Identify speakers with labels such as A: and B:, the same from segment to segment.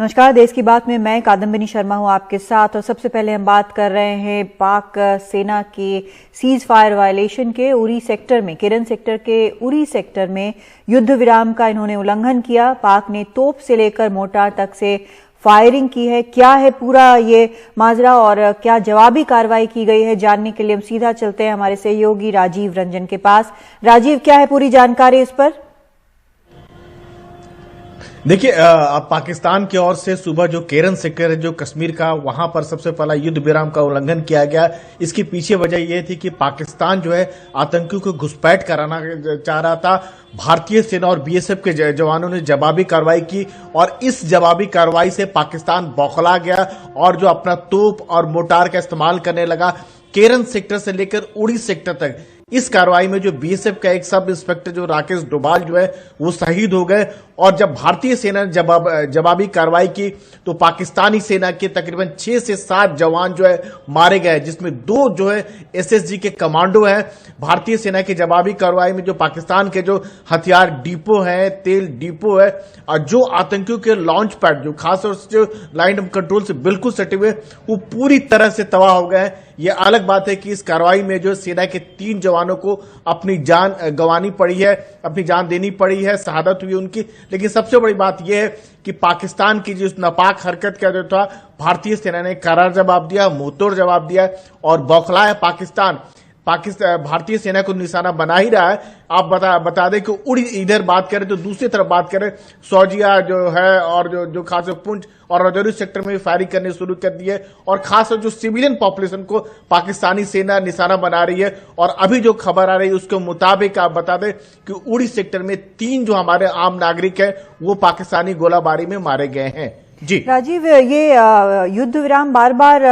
A: नमस्कार। देश की बात में मैं कादम्बिनी शर्मा हूं आपके साथ। और सबसे पहले हम बात कर रहे हैं पाक सेना के सीज फायर वायलेशन के। उरी सेक्टर में, केरन सेक्टर के उरी सेक्टर में युद्ध विराम का इन्होंने उल्लंघन किया। पाक ने तोप से लेकर मोर्टार तक से फायरिंग की है। क्या है पूरा ये माजरा और क्या जवाबी कार्रवाई की गई है, जानने के लिए हम सीधा चलते हैं हमारे सहयोगी राजीव रंजन के पास। राजीव, क्या है पूरी जानकारी इस पर?
B: देखिए, पाकिस्तान की ओर से सुबह जो केरन सेक्टर है जो कश्मीर का, वहां पर सबसे पहला युद्ध विराम का उल्लंघन किया गया। इसके पीछे वजह यह थी कि पाकिस्तान जो है आतंकियों को घुसपैठ कराना चाह रहा था। भारतीय सेना और बीएसएफ के जवानों ने जवाबी कार्रवाई की और इस जवाबी कार्रवाई से पाकिस्तान बौखला गया और जो अपना तोप और मोर्टार का इस्तेमाल करने लगा। केरन सेक्टर से लेकर उड़ी सेक्टर तक इस कार्रवाई में जो बीएसएफ का एक सब इंस्पेक्टर जो राकेश डोभाल जो है वो शहीद हो गए। और जब भारतीय सेना ने जवाबी कार्रवाई की तो पाकिस्तानी सेना के तकरीबन 6 से 7 जवान जो है मारे गए, जिसमें 2 जो है एसएसजी के कमांडो हैं। भारतीय सेना की जवाबी कार्रवाई में जो पाकिस्तान के जो हथियार डिपो है, तेल डिपो है और जो आतंकियों के लॉन्च पैड जो खासतौर से जो लाइन ऑफ कंट्रोल से बिल्कुल सटे हुए, वो पूरी तरह से तबाह हो गए। यह अलग बात है कि इस कार्रवाई में जो सेना के 3 जवानों को अपनी जान गंवानी पड़ी है, अपनी जान देनी पड़ी है, शहादत हुई उनकी। लेकिन सबसे बड़ी बात यह है कि पाकिस्तान की जिस नापाक हरकत का जो था, भारतीय सेना ने करार जवाब दिया, मुंहतोड़ जवाब दिया और बौखलाया पाकिस्तान भारतीय सेना को निशाना बना ही रहा है। आप बता दें कि उड़ी इधर बात करें तो दूसरी तरफ बात करें, सौजिया जो है और जो खास पुंछ और रजौरी सेक्टर में भी फायरिंग करनी शुरू कर दी है और खासतौर जो सिविलियन पॉपुलेशन को पाकिस्तानी सेना निशाना बना रही है। और अभी जो खबर आ रही है उसके मुताबिक आप बता दें कि उड़ी सेक्टर में 3 जो हमारे आम नागरिक हैं वो पाकिस्तानी गोलाबारी में मारे गए हैं। जी
A: राजीव, ये युद्ध विराम बार बार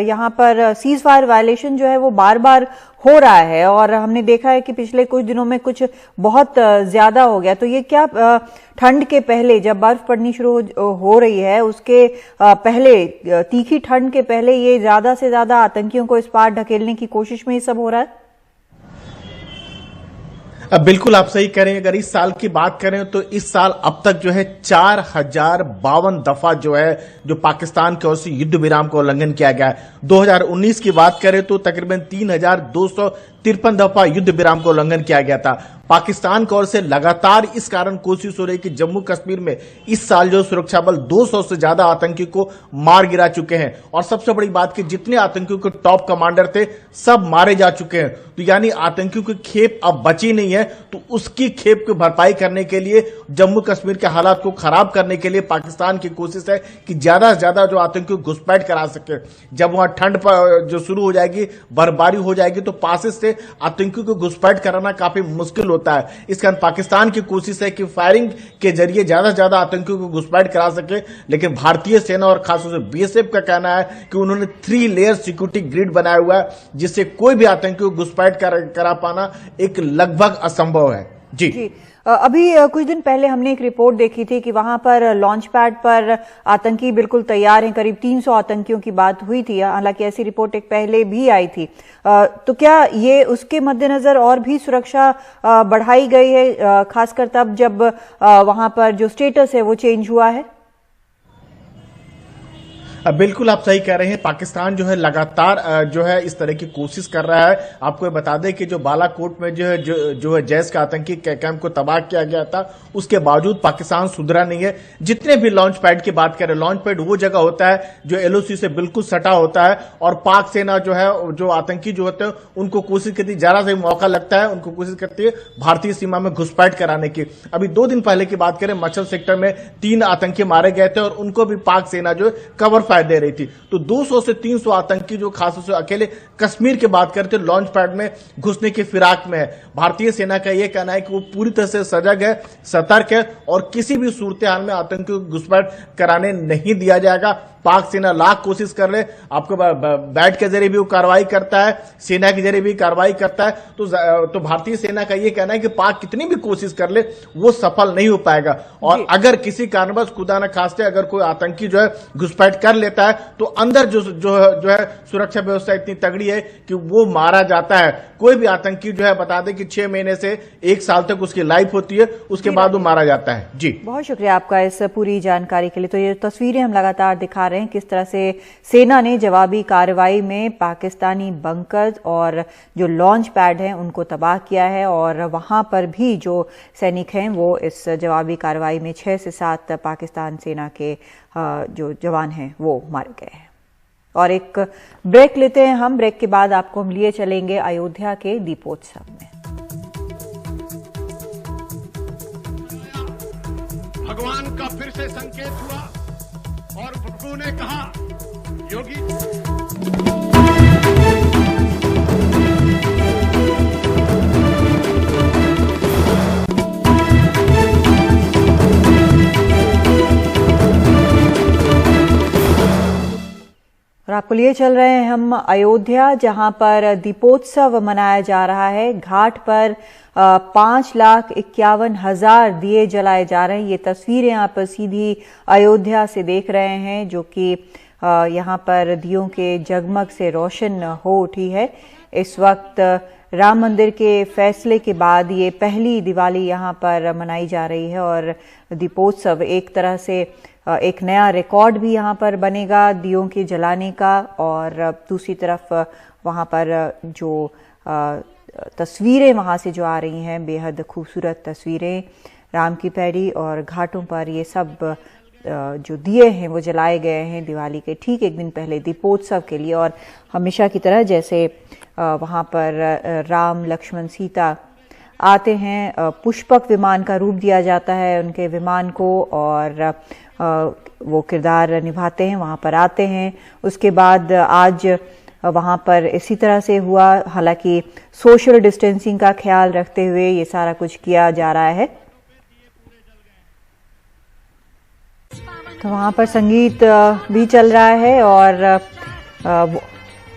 A: यहाँ पर सीज फायर वायलेशन जो है वो बार बार हो रहा है और हमने देखा है कि पिछले कुछ दिनों में कुछ बहुत ज्यादा हो गया। तो ये क्या ठंड के पहले, जब बर्फ पड़नी शुरू हो रही है उसके पहले, तीखी ठंड के पहले ये ज्यादा से ज्यादा आतंकियों को इस पार ढकेलने की कोशिश में ये सब हो रहा है?
B: बिल्कुल आप सही कह रहे हैं। अगर इस साल की बात करें तो इस साल अब तक जो है 4052 दफा जो है जो पाकिस्तान की ओर से युद्ध विराम का उल्लंघन किया गया है। 2019 की बात करें तो तकरीबन 3253 दफा युद्ध विराम का उल्लंघन किया गया था। पाकिस्तान की ओर से लगातार इस कारण कोशिश हो रही है कि जम्मू कश्मीर में इस साल जो सुरक्षा बल 200 से ज्यादा आतंकी को मार गिरा चुके हैं। और सबसे बड़ी बात कि जितने आतंकियों के टॉप कमांडर थे सब मारे जा चुके हैं। तो यानी आतंकियों की खेप अब बची नहीं है। तो उसकी खेप की भरपाई करने के लिए, जम्मू कश्मीर के हालात को खराब करने के लिए पाकिस्तान की कोशिश है कि ज्यादा से ज्यादा जो आतंकियों को घुसपैठ करा सके। जब वहां ठंड जो शुरू हो जाएगी, बर्फबारी हो जाएगी तो पासेस से आतंकियों को घुसपैठ कराना काफी मुश्किल होता है। इस कारण पाकिस्तान की कोशिश है कि फायरिंग के जरिए ज्यादा से ज्यादा आतंकियों को घुसपैठ करा सके। लेकिन भारतीय सेना और खासतौर से बीएसएफ का कहना है कि उन्होंने 3 लेयर सिक्योरिटी ग्रिड बनाया हुआ है, जिससे कोई भी आतंकियों को घुसपैठ करा पाना एक लगभग असंभव है। जी।
A: अभी कुछ दिन पहले हमने एक रिपोर्ट देखी थी कि वहां पर लॉन्च पैड पर आतंकी बिल्कुल तैयार हैं। करीब 300 आतंकियों की बात हुई थी। हालांकि ऐसी रिपोर्ट एक पहले भी आई थी। तो क्या ये उसके मद्देनजर और भी सुरक्षा बढ़ाई गई है, खासकर तब जब वहां पर जो स्टेटस है वो चेंज हुआ है?
B: बिल्कुल आप सही कह रहे हैं। पाकिस्तान जो है लगातार जो है इस तरह की कोशिश कर रहा है। आपको बता दें कि जो बालाकोट में जो है जैश का आतंकी कैंप को तबाह किया गया था, उसके बावजूद पाकिस्तान सुधरा नहीं है। जितने भी लॉन्च पैड की बात करें, लॉन्च पैड वो जगह होता है जो एलओसी से बिल्कुल सटा होता है और पाक सेना जो है जो आतंकी जो होते हैं उनको कोशिश करती है, जरा से मौका लगता है उनको कोशिश करती है भारतीय सीमा में घुसपैठ कराने की। अभी 2 दिन पहले की बात करें, मछल सेक्टर में 3 आतंकी मारे गए थे और उनको भी पाक सेना जो कवर दे रही थी। तो 200 से 300 आतंकी जो खासतौर से अकेले कश्मीर की बात करते लॉन्च पैड में घुसने की फिराक में है। भारतीय सेना का यह कहना है कि वो पूरी तरह से सजग है, सतर्क है और किसी भी सूरत हाल में आतंकियों को घुसपैठ कराने नहीं दिया जाएगा। पाक सेना लाख कोशिश कर ले, आपको बैट के जरिए भी वो कार्रवाई करता है, सेना के जरिए भी कार्रवाई करता है, तो भारतीय सेना का ये कहना है कि पाक कितनी भी कोशिश कर ले वो सफल नहीं हो पाएगा। और अगर किसी कारणवश खुदा न खास्ते अगर कोई आतंकी जो है घुसपैठ कर लेता है तो अंदर जो है सुरक्षा व्यवस्था इतनी तगड़ी है कि वो मारा जाता है। कोई भी आतंकी जो है बता दें कि 6 महीने से 1 साल तक उसकी लाइफ होती है, उसके बाद वो मारा जाता है। जी
A: बहुत शुक्रिया आपका इस पूरी जानकारी के लिए। तो ये तस्वीरें हम लगातार दिखा रहे हैं किस तरह से सेना ने जवाबी कार्रवाई में पाकिस्तानी बंकर्स और जो लॉन्च पैड हैं उनको तबाह किया है, और वहां पर भी जो सैनिक हैं वो इस जवाबी कार्रवाई में 6 से 7 पाकिस्तान सेना के जो जवान हैं वो मारे गए हैं। और एक ब्रेक लेते हैं हम, ब्रेक के बाद आपको हम लिए चलेंगे अयोध्या के दीपोत्सव में।
C: भगवान का फिर से संकेत हुआ और प्रभु ने कहा योगी
A: और आपको लिए चल रहे हैं हम अयोध्या, जहां पर दीपोत्सव मनाया जा रहा है। घाट पर 5,51,000 दिए जलाए जा रहे हैं। ये तस्वीरें आप सीधी अयोध्या से देख रहे हैं, जो कि यहाँ पर दियों के जगमग से रोशन हो उठी है। इस वक्त राम मंदिर के फैसले के बाद ये पहली दिवाली यहाँ पर मनाई जा रही है, और दीपोत्सव एक तरह से एक नया रिकॉर्ड भी यहाँ पर बनेगा दियों के जलाने का। और दूसरी तरफ वहाँ पर जो तस्वीरें वहाँ से जो आ रही हैं, बेहद खूबसूरत तस्वीरें राम की पैड़ी, और घाटों पर ये सब जो दिए हैं वो जलाए गए हैं दिवाली के ठीक एक दिन पहले दीपोत्सव के लिए। और हमेशा की तरह जैसे वहाँ पर राम लक्ष्मण सीता आते हैं, पुष्पक विमान का रूप दिया जाता है उनके विमान को, और वो किरदार निभाते हैं, वहाँ पर आते हैं। उसके बाद आज वहाँ पर इसी तरह से हुआ, हालांकि सोशल डिस्टेंसिंग का ख्याल रखते हुए ये सारा कुछ किया जा रहा है। तो वहाँ पर संगीत भी चल रहा है, और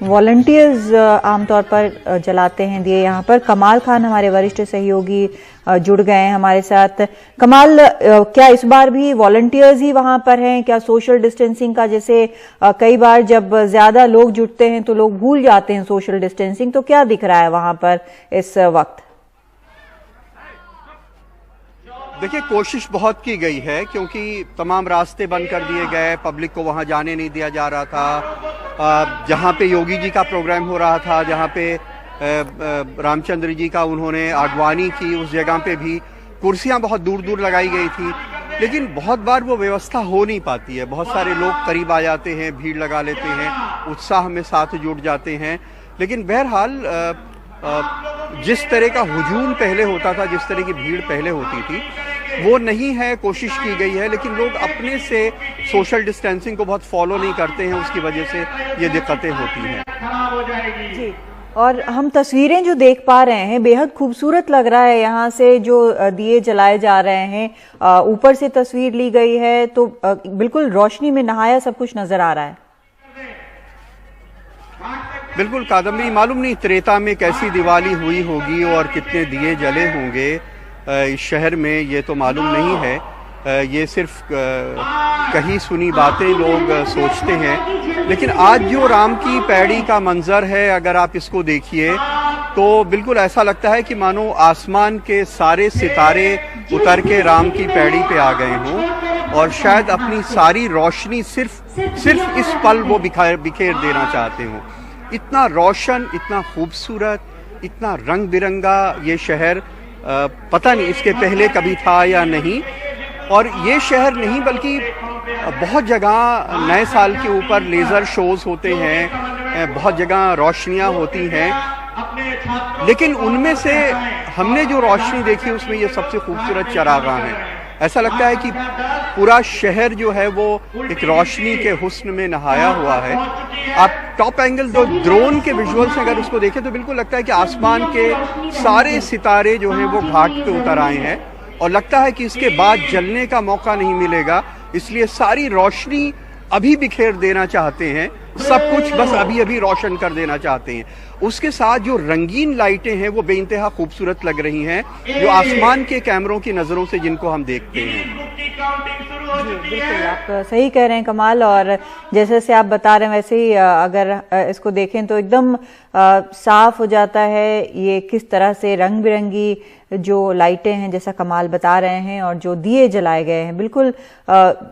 A: वॉलंटियर्स आमतौर पर जलाते हैं दिए यहाँ पर। कमाल खान हमारे वरिष्ठ सहयोगी जुड़ गए हैं हमारे साथ। कमाल, क्या इस बार भी वॉलंटियर्स ही वहां पर हैं? क्या सोशल डिस्टेंसिंग का, जैसे कई बार जब ज्यादा लोग जुटते हैं तो लोग भूल जाते हैं सोशल डिस्टेंसिंग, तो क्या दिख रहा है वहां पर इस वक्त?
D: देखिए, कोशिश बहुत की गई है क्योंकि तमाम रास्ते बंद कर दिए गए, पब्लिक को वहां जाने नहीं दिया जा रहा था। जहां पे योगी जी का प्रोग्राम हो रहा था, जहां पे रामचंद्र जी का उन्होंने आगवानी की, उस जगह पे भी कुर्सियां बहुत दूर दूर लगाई गई थी, लेकिन बहुत बार वो व्यवस्था हो नहीं पाती है। बहुत सारे लोग करीब आ जाते हैं, भीड़ लगा लेते हैं, उत्साह में साथ जुट जाते हैं, लेकिन बहरहाल जिस तरह का हुजूम पहले होता था, जिस तरह की भीड़ पहले होती थी, वो नहीं है। कोशिश की गई है, लेकिन लोग अपने से सोशल डिस्टेंसिंग को बहुत फॉलो नहीं करते हैं, उसकी वजह से ये दिक्कतें होती हैं।
A: जी, और हम तस्वीरें जो देख पा रहे हैं बेहद खूबसूरत लग रहा है। यहाँ से जो दिए जलाए जा रहे हैं, ऊपर से तस्वीर ली गई है तो बिल्कुल रोशनी में नहाया सब कुछ नजर आ रहा है।
D: बिल्कुल कादम्बरी, मालूम नहीं त्रेता में कैसी दिवाली हुई होगी और कितने दिए जले होंगे इस शहर में, ये तो मालूम नहीं है। ये सिर्फ कहीं सुनी बातें लोग सोचते हैं, लेकिन आज जो राम की पैड़ी का मंजर है, अगर आप इसको देखिए तो बिल्कुल ऐसा लगता है कि मानो आसमान के सारे सितारे उतर के राम की पैड़ी पे आ गए हों, और शायद अपनी सारी रोशनी सिर्फ इस पल वो बिखेर देना चाहते हों। इतना रोशन, इतना खूबसूरत, इतना रंग बिरंगा ये शहर पता नहीं इसके पहले कभी था या नहीं। और ये शहर नहीं बल्कि बहुत जगह नए साल के ऊपर लेज़र शोज होते हैं, बहुत जगह रोशनियां होती हैं, लेकिन उनमें से हमने जो रोशनी देखी उसमें ये सबसे खूबसूरत चरागाह है। ऐसा लगता है कि पूरा शहर जो है वो एक रोशनी के हुस्न में नहाया हुआ है। आप टॉप एंगल जो ड्रोन के विजुअल्स अगर उसको देखें तो बिल्कुल लगता है कि आसमान के सारे सितारे जो हैं वो घाट पे उतर आए हैं, और लगता है कि इसके बाद जलने का मौका नहीं मिलेगा, इसलिए सारी रोशनी अभी बिखेर देना चाहते हैं, सब कुछ बस अभी अभी रोशन कर देना चाहते हैं। उसके साथ जो रंगीन लाइटें हैं वो बेइंतहा खूबसूरत लग रही हैं, जो आसमान के कैमरों की नजरों से जिनको हम देखते हैं।
A: बिल्कुल आप सही कह रहे हैं कमाल, और जैसे से आप बता रहे हैं वैसे ही अगर इसको देखें तो एकदम साफ हो जाता है। ये किस तरह से रंग बिरंगी जो लाइटें हैं जैसा कमाल बता रहे हैं, और जो दिए जलाए गए हैं, बिल्कुल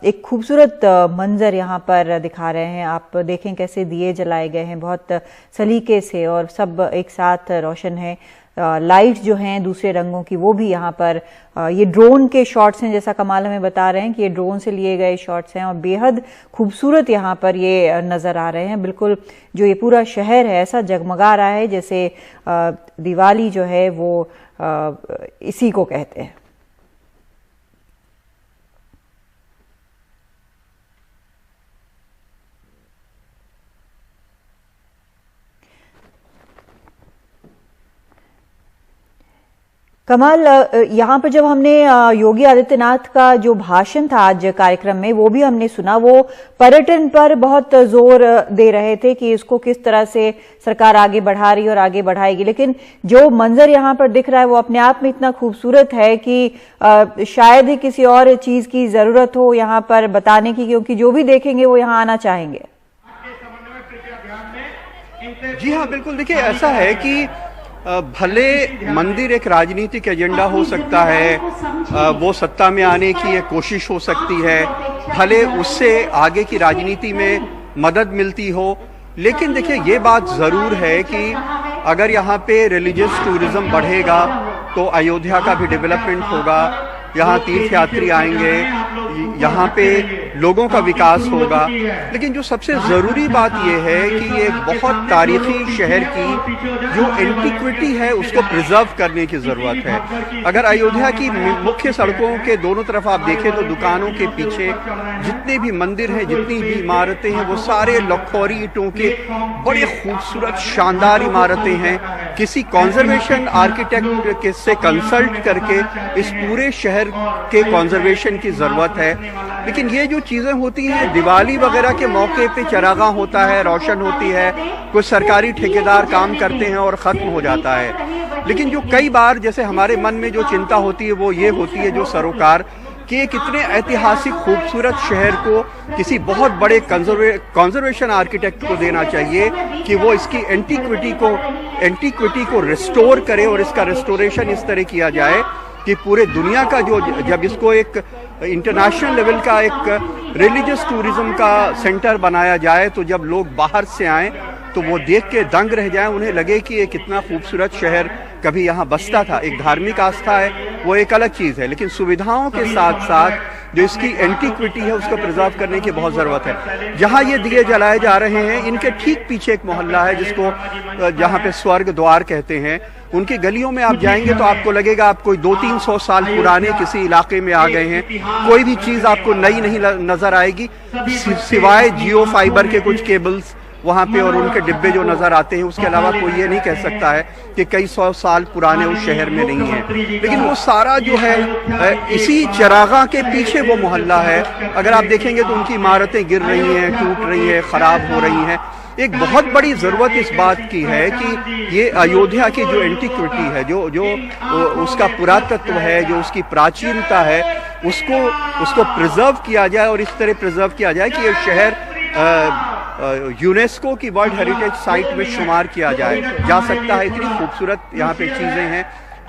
A: एक खूबसूरत मंजर यहाँ पर दिखा रहे हैं। आप देखें कैसे दिए जलाए गए हैं बहुत सलीके से, और सब एक साथ रोशन है। लाइट जो हैं दूसरे रंगों की वो भी यहाँ पर, ये ड्रोन के शॉट्स हैं जैसा कमाल हमें बता रहे हैं कि ये ड्रोन से लिए गए शॉट्स हैं, और बेहद खूबसूरत यहाँ पर ये नजर आ रहे हैं। बिल्कुल जो ये पूरा शहर है ऐसा जगमगा रहा है जैसे दिवाली जो है वो इसी को कहते हैं। कमाल, यहाँ पर जब हमने योगी आदित्यनाथ का जो भाषण था आज कार्यक्रम में वो भी हमने सुना, वो पर्यटन पर बहुत जोर दे रहे थे कि इसको किस तरह से सरकार आगे बढ़ा रही और आगे बढ़ाएगी। लेकिन जो मंजर यहाँ पर दिख रहा है वो अपने आप में इतना खूबसूरत है कि शायद ही किसी और चीज की जरूरत हो यहाँ पर बताने की, क्योंकि जो भी देखेंगे वो यहाँ आना चाहेंगे।
D: जी हाँ, बिल्कुल। देखिए, ऐसा है कि भले मंदिर एक राजनीतिक एजेंडा हो सकता है, वो सत्ता में आने की एक कोशिश हो सकती है, भले उससे आगे की राजनीति में मदद मिलती हो, लेकिन देखिए ये बात ज़रूर है कि अगर यहाँ पे रिलीजियस टूरिज्म बढ़ेगा तो अयोध्या का भी डेवलपमेंट होगा, यहाँ तीर्थयात्री आएंगे, यहाँ पे लोगों का विकास होगा। लेकिन जो सबसे ज़रूरी बात यह है कि ये बहुत तारीखी शहर की जो एंटीक्विटी है उसको प्रिजर्व करने की ज़रूरत है। अगर अयोध्या की मुख्य सड़कों के दोनों तरफ आप देखें तो दुकानों के पीछे जितने भी मंदिर हैं, जितनी भी इमारतें हैं, वो सारे लखौरी ईंटों के बड़े खूबसूरत शानदार इमारतें हैं। किसी कॉन्जर्वेशन आर्किटेक्ट के से कंसल्ट करके इस पूरे शहर के कॉन्जर्वेशन की ज़रूरत है। लेकिन ये जो चीज़ें होती हैं, दिवाली वगैरह के मौके पे चरागां होता है, रोशन होती है, कुछ सरकारी ठेकेदार काम करते हैं और ख़त्म हो जाता है। लेकिन जो कई बार जैसे हमारे मन में जो चिंता होती है वो ये होती है जो सरोकार कि कितने ऐतिहासिक खूबसूरत शहर को किसी बहुत बड़े कंजर्वेशन आर्किटेक्ट को देना चाहिए कि वो इसकी एंटीक्विटी को रिस्टोर करे, और इसका रिस्टोरेशन इस तरह किया जाए कि पूरे दुनिया का जो, जब इसको एक इंटरनेशनल लेवल का एक रिलीजियस टूरिज्म का सेंटर बनाया जाए तो जब लोग बाहर से आएं तो वो देख के दंग रह जाएं, उन्हें लगे कि ये कितना खूबसूरत शहर कभी यहाँ बसता था। एक धार्मिक आस्था है वो एक अलग चीज़ है, लेकिन सुविधाओं के साथ साथ जो इसकी एंटीक्विटी है उसको प्रिजर्व करने की बहुत ज़रूरत है। जहाँ ये दिए जलाए जा रहे हैं इनके ठीक पीछे एक मोहल्ला है जिसको जहाँ पे स्वर्ग द्वार कहते हैं। उनकी गलियों में आप जाएंगे तो आपको लगेगा आप कोई 200-300 साल पुराने किसी इलाके में आ गए हैं। कोई भी चीज़ आपको नई नहीं नज़र आएगी सिवाय जियो फाइबर के कुछ केबल्स वहाँ पे और उनके डिब्बे जो नज़र आते हैं, उसके अलावा कोई ये नहीं कह सकता है कि कई 100 साल पुराने उस शहर में नहीं है। लेकिन वो सारा जो है इसी चरागां के पीछे वो मोहल्ला है। अगर आप देखेंगे तो उनकी इमारतें गिर रही हैं, टूट रही हैं, ख़राब हो रही हैं। एक बहुत बड़ी ज़रूरत इस बात की है कि ये अयोध्या की जो एंटीक्विटी है, जो उसका पुरातत्व है, जो उसकी प्राचीनता है, उसको प्रिजर्व किया जाए, और इस तरह प्रिजर्व किया जाए कि ये शहर यूनेस्को की वर्ल्ड हेरिटेज साइट में शुमार किया जा सकता है। इतनी खूबसूरत यहाँ पे चीज़ें हैं।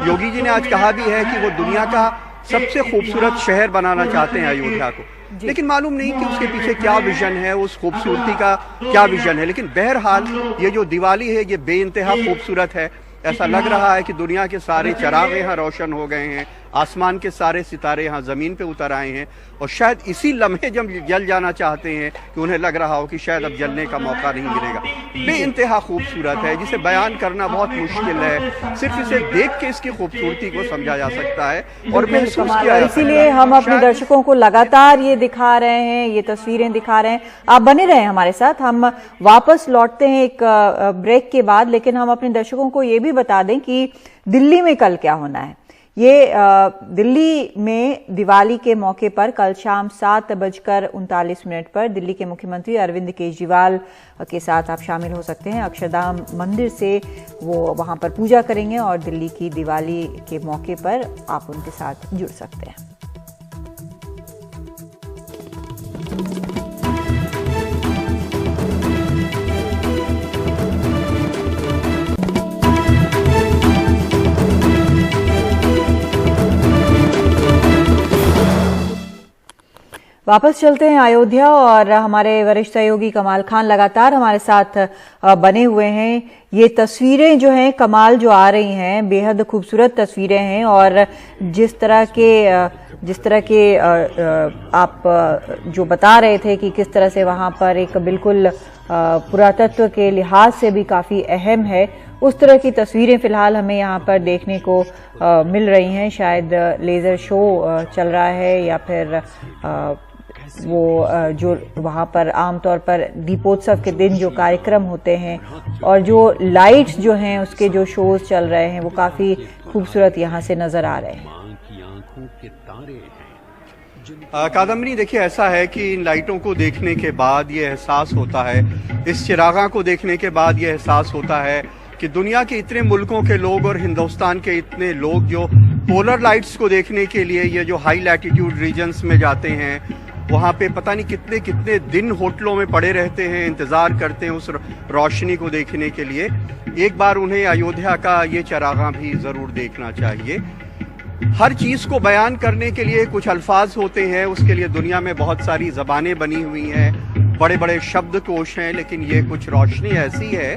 D: योगी जी ने आज कहा भी है कि वो दुनिया का सबसे खूबसूरत शहर बनाना चाहते हैं अयोध्या को, लेकिन मालूम नहीं कि उसके पीछे क्या विजन है, उस खूबसूरती का क्या विजन है। लेकिन बहरहाल ये जो दिवाली है ये बेइंतहा खूबसूरत है। ऐसा लग रहा है कि दुनिया के सारे चराग यहाँ रोशन हो गए हैं, आसमान के सारे सितारे यहाँ ज़मीन पे उतर आए हैं, और शायद इसी लम्हे जब जल जाना चाहते हैं कि उन्हें लग रहा हो कि शायद अब जलने का मौका नहीं मिलेगा। बेइंतहा खूबसूरत है जिसे बयान करना बहुत मुश्किल है। सिर्फ इसे देख के इसकी खूबसूरती को समझा जा सकता है और महसूस किया जा सकता है।
A: इसीलिए हम अपने दर्शकों को लगातार ये दिखा रहे हैं, ये तस्वीरें दिखा रहे हैं। आप बने रहें हमारे साथ, हम वापस लौटते हैं एक ब्रेक के बाद। लेकिन हम अपने दर्शकों को ये भी बता दें कि दिल्ली में कल क्या होना है, ये दिल्ली में दिवाली के मौके पर कल शाम 7:39 पर दिल्ली के मुख्यमंत्री अरविंद केजरीवाल के साथ आप शामिल हो सकते हैं। अक्षरधाम मंदिर से वो वहां पर पूजा करेंगे और दिल्ली की दिवाली के मौके पर आप उनके साथ जुड़ सकते हैं। वापस चलते हैं अयोध्या और हमारे वरिष्ठ सहयोगी कमाल खान लगातार हमारे साथ बने हुए हैं। ये तस्वीरें जो हैं कमाल जो आ रही हैं बेहद खूबसूरत तस्वीरें हैं और जिस तरह के आप जो बता रहे थे कि किस तरह से वहां पर एक बिल्कुल पुरातत्व के लिहाज से भी काफी अहम है, उस तरह की तस्वीरें फिलहाल हमें यहाँ पर देखने को मिल रही हैं। शायद लेजर शो चल रहा है या फिर वो जो वहाँ पर आमतौर पर दीपोत्सव के दिन जो कार्यक्रम होते हैं और जो लाइट्स जो हैं उसके जो शोज चल रहे हैं वो काफी खूबसूरत यहाँ से नजर आ रहे हैं।
D: कादम्बरी देखिए, ऐसा है कि इन लाइटों को देखने के बाद ये एहसास होता है, इस चिरागा को देखने के बाद ये एहसास होता है कि दुनिया के इतने मुल्कों के लोग और हिंदुस्तान के इतने लोग जो पोलर लाइट्स को देखने के लिए ये जो हाई लैटिट्यूड रीजन्स में जाते हैं, वहाँ पे पता नहीं कितने कितने दिन होटलों में पड़े रहते हैं, इंतज़ार करते हैं उस रोशनी को देखने के लिए। एक बार उन्हें अयोध्या का ये चरागा भी ज़रूर देखना चाहिए। हर चीज़ को बयान करने के लिए कुछ अल्फाज होते हैं, उसके लिए दुनिया में बहुत सारी ज़बानें बनी हुई हैं, बड़े बड़े शब्दकोश हैं, लेकिन ये कुछ रोशनी ऐसी है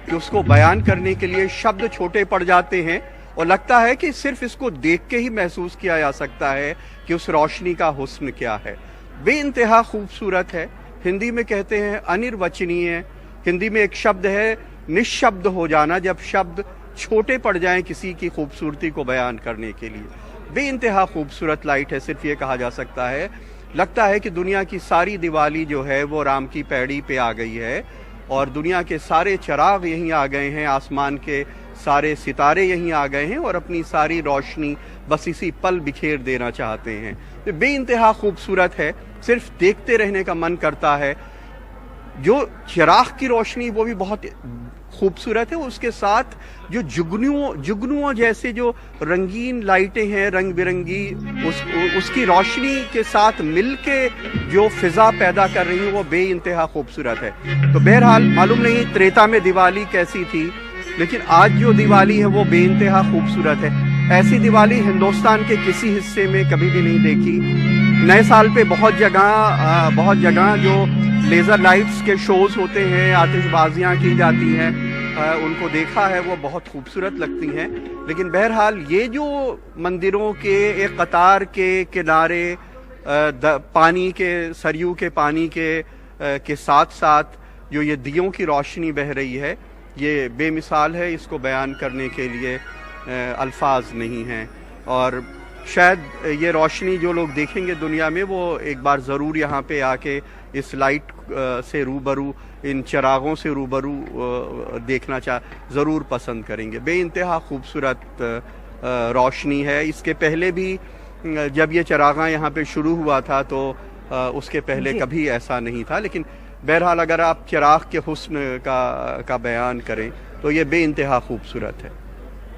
D: कि उसको बयान करने के लिए शब्द छोटे पड़ जाते हैं और लगता है कि सिर्फ इसको देख के ही महसूस किया जा सकता है कि उस रोशनी का हुस्न क्या है। बेइंतहा खूबसूरत है। हिंदी में कहते हैं अनिर्वचनीय। हिंदी में एक शब्द है निशब्द हो जाना, जब शब्द छोटे पड़ जाएं किसी की खूबसूरती को बयान करने के लिए। बेइंतहा खूबसूरत लाइट है, सिर्फ ये कहा जा सकता है। लगता है कि दुनिया की सारी दिवाली जो है वो राम की पैड़ी पे आ गई है और दुनिया के सारे चिराग यहीं आ गए हैं, आसमान के सारे सितारे यहीं आ गए हैं और अपनी सारी रोशनी बस इसी पल बिखेर देना चाहते हैं। तो बेइंतहा खूबसूरत है, सिर्फ देखते रहने का मन करता है। जो चिराग की रोशनी वो भी बहुत खूबसूरत है, उसके साथ जो जुगनुओं जैसे जो रंगीन लाइटें हैं रंग बिरंगी, उसकी रोशनी के साथ मिलके जो फिजा पैदा कर रही है वो बेइंतहा खूबसूरत है। तो बहरहाल मालूम नहीं त्रेता में दिवाली कैसी थी, लेकिन आज जो दिवाली है वो बेइंतहा खूबसूरत है। ऐसी दिवाली हिंदुस्तान के किसी हिस्से में कभी भी नहीं देखी। नए साल पे बहुत जगह जो लेज़र लाइट्स के शोज होते हैं, आतिशबाजियाँ की जाती हैं, उनको देखा है, वो बहुत खूबसूरत लगती हैं। लेकिन बहरहाल ये जो मंदिरों के एक कतार के किनारे पानी के सरयू के पानी के साथ साथ जो ये दियों की रोशनी बह रही है, ये बेमिसाल है। इसको बयान करने के लिए अल्फाज नहीं हैं और शायद ये रोशनी जो लोग देखेंगे दुनिया में वो एक बार ज़रूर यहाँ पे आके इस लाइट से रूबरू, इन चिरागों से रूबरू देखना ज़रूर पसंद करेंगे। बेइंतहा खूबसूरत रोशनी है। इसके पहले भी जब ये चिरागा यहाँ पे शुरू हुआ था तो उसके पहले कभी ऐसा नहीं था। लेकिन बहरहाल अगर आप चिराग के हुस्न का बयान करें तो ये बेइंतहा खूबसूरत है।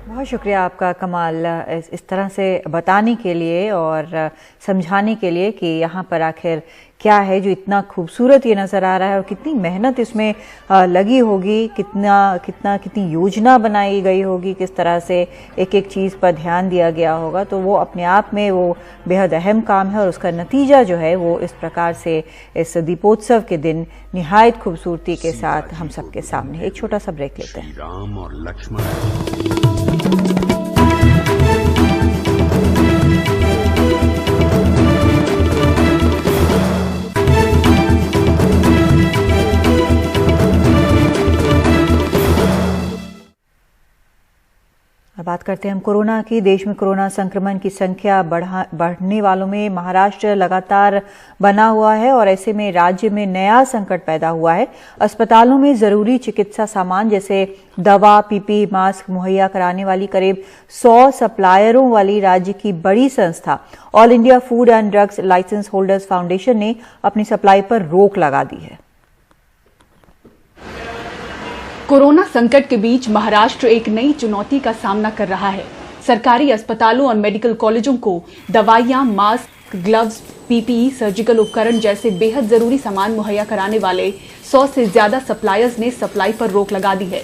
A: बहुत शुक्रिया आपका कमाल, इस तरह से बताने के लिए और समझाने के लिए कि यहाँ पर आखिर क्या है जो इतना खूबसूरत ये नज़र आ रहा है और कितनी मेहनत इसमें लगी होगी, कितनी योजना बनाई गई होगी, किस तरह से एक एक चीज़ पर ध्यान दिया गया होगा। तो वो अपने आप में वो बेहद अहम काम है और उसका नतीजा जो है वो इस प्रकार से इस दीपोत्सव के दिन निहायत खूबसूरती के साथ हम सबके सामने। एक छोटा सा ब्रेक लेते हैं।
C: राम और लक्ष्मण
A: और बात करते हैं हम कोरोना की। देश में कोरोना संक्रमण की संख्या बढ़ने वालों में महाराष्ट्र लगातार बना हुआ है और ऐसे में राज्य में नया संकट पैदा हुआ है। अस्पतालों में जरूरी चिकित्सा सामान जैसे दवा, पीपीई, मास्क मुहैया कराने वाली करीब 100 सप्लायरों वाली राज्य की बड़ी संस्था all India food and drugs licence holders foundation ने अपनी सप्लाई पर रोक लगा दी है।
E: कोरोना संकट के बीच महाराष्ट्र एक नई चुनौती का सामना कर रहा है। सरकारी अस्पतालों और मेडिकल कॉलेजों को दवाइयां, मास्क, ग्लव्स, पीपीई, सर्जिकल उपकरण जैसे बेहद जरूरी सामान मुहैया कराने वाले 100 से ज्यादा सप्लायर्स ने सप्लाई पर रोक लगा दी है।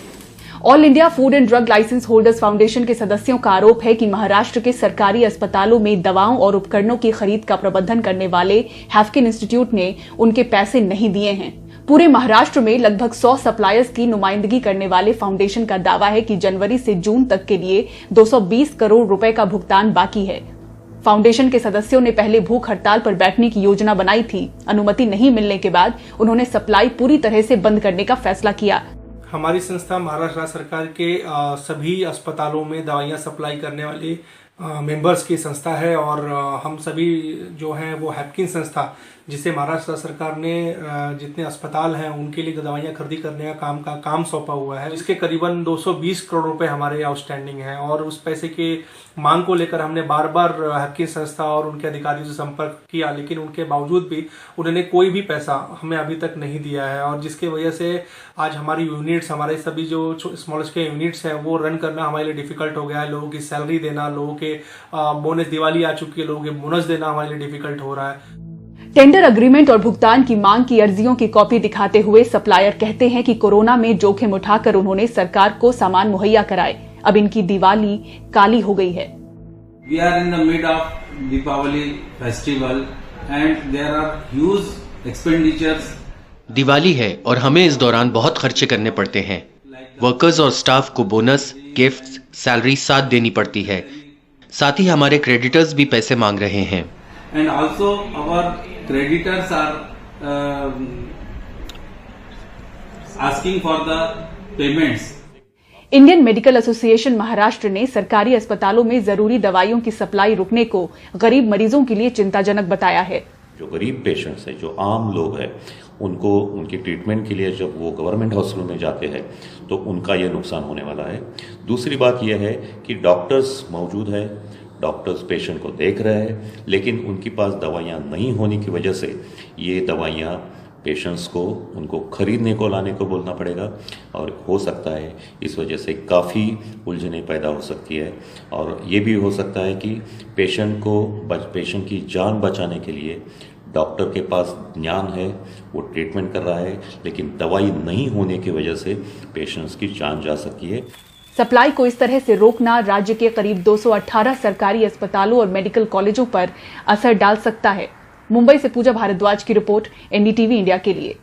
E: All India food and drug licence holders foundation के सदस्यों का आरोप है कि महाराष्ट्र के सरकारी अस्पतालों में दवाओं और उपकरणों की खरीद का प्रबंधन करने वाले हैफकिन इंस्टीट्यूट ने उनके पैसे नहीं दिए हैं। पूरे महाराष्ट्र में लगभग 100 सप्लायर्स की नुमाइंदगी करने वाले फाउंडेशन का दावा है कि जनवरी से जून तक के लिए 220 करोड़ रुपए का भुगतान बाकी है। फाउंडेशन के सदस्यों ने पहले भूख हड़ताल पर बैठने की योजना बनाई थी। अनुमति नहीं मिलने के बाद उन्होंने सप्लाई पूरी तरह से बंद करने का फैसला किया।
F: हमारी संस्था महाराष्ट्र राज्य सरकार के सभी अस्पतालों में दवाइयां सप्लाई करने वाली मेंबर्स की संस्था है और हम सभी जो हैं वो हैफकिन संस्था जिसे महाराष्ट्र सरकार ने जितने अस्पताल हैं उनके लिए दवाइयां खरीदी करने का काम सौंपा हुआ है। इसके करीबन 220 करोड़ रुपए हमारे आउटस्टैंडिंग है और उस पैसे के मांग को लेकर हमने बार बार हैफकिन संस्था और उनके अधिकारियों से संपर्क किया, लेकिन उनके बावजूद भी उन्होंने कोई भी पैसा हमें अभी तक नहीं दिया है और जिसकी वजह से आज हमारी यूनिट्स, हमारे सभी जो स्मॉल स्केल यूनिट्स हैं वो रन करना हमारे लिए डिफिकल्ट हो गया है। लोगों की सैलरी देना, लोगों के बोनस, दिवाली आ चुकी है, लोगों के बोनस देना हमारे लिए डिफिकल्ट हो रहा है।
E: टेंडर एग्रीमेंट और भुगतान की मांग की अर्जियों की कॉपी दिखाते हुए सप्लायर कहते हैं कि कोरोना में जोखिम उठाकर उन्होंने सरकार को सामान मुहैया कराए। अब इनकी दिवाली काली हो गई है।
G: We are in the mid of Deepavali festival and there are huge expenditures.
H: Diwali है और हमें इस दौरान बहुत खर्चे करने पड़ते हैं। वर्कर्स और स्टाफ को बोनस, गिफ्ट्स, सैलरी साथ देनी पड़ती है। साथ ही हमारे क्रेडिटर्स भी पैसे मांग रहे हैं।
G: And also our creditors are asking for the payments.
E: Indian medical association Maharashtra ने सरकारी अस्पतालों में जरूरी दवाइयों की सप्लाई रुकने को गरीब मरीजों के लिए चिंताजनक बताया है।
I: जो गरीब पेशेंट्स है, जो आम लोग हैं, उनको उनकी ट्रीटमेंट के लिए जब वो गवर्नमेंट हॉस्पिटल में जाते हैं तो उनका ये नुकसान होने वाला है। दूसरी बात यह है कि डॉक्टर्स मौजूद है, डॉक्टर्स पेशेंट को देख रहे हैं, लेकिन उनके पास दवाइयाँ नहीं होने की वजह से ये दवाइयाँ पेशेंट्स को उनको खरीदने को लाने को बोलना पड़ेगा और हो सकता है इस वजह से काफ़ी उलझने पैदा हो सकती है और ये भी हो सकता है कि पेशेंट की जान बचाने के लिए डॉक्टर के पास ज्ञान है, वो ट्रीटमेंट कर रहा है, लेकिन दवाई नहीं होने की वजह से पेशेंट्स की जान जा सकती है।
E: सप्लाई को इस तरह से रोकना राज्य के करीब 218 सरकारी अस्पतालों और मेडिकल कॉलेजों पर असर डाल सकता है। मुंबई से पूजा भारद्वाज की रिपोर्ट, एनडीटीवी इंडिया के लिए।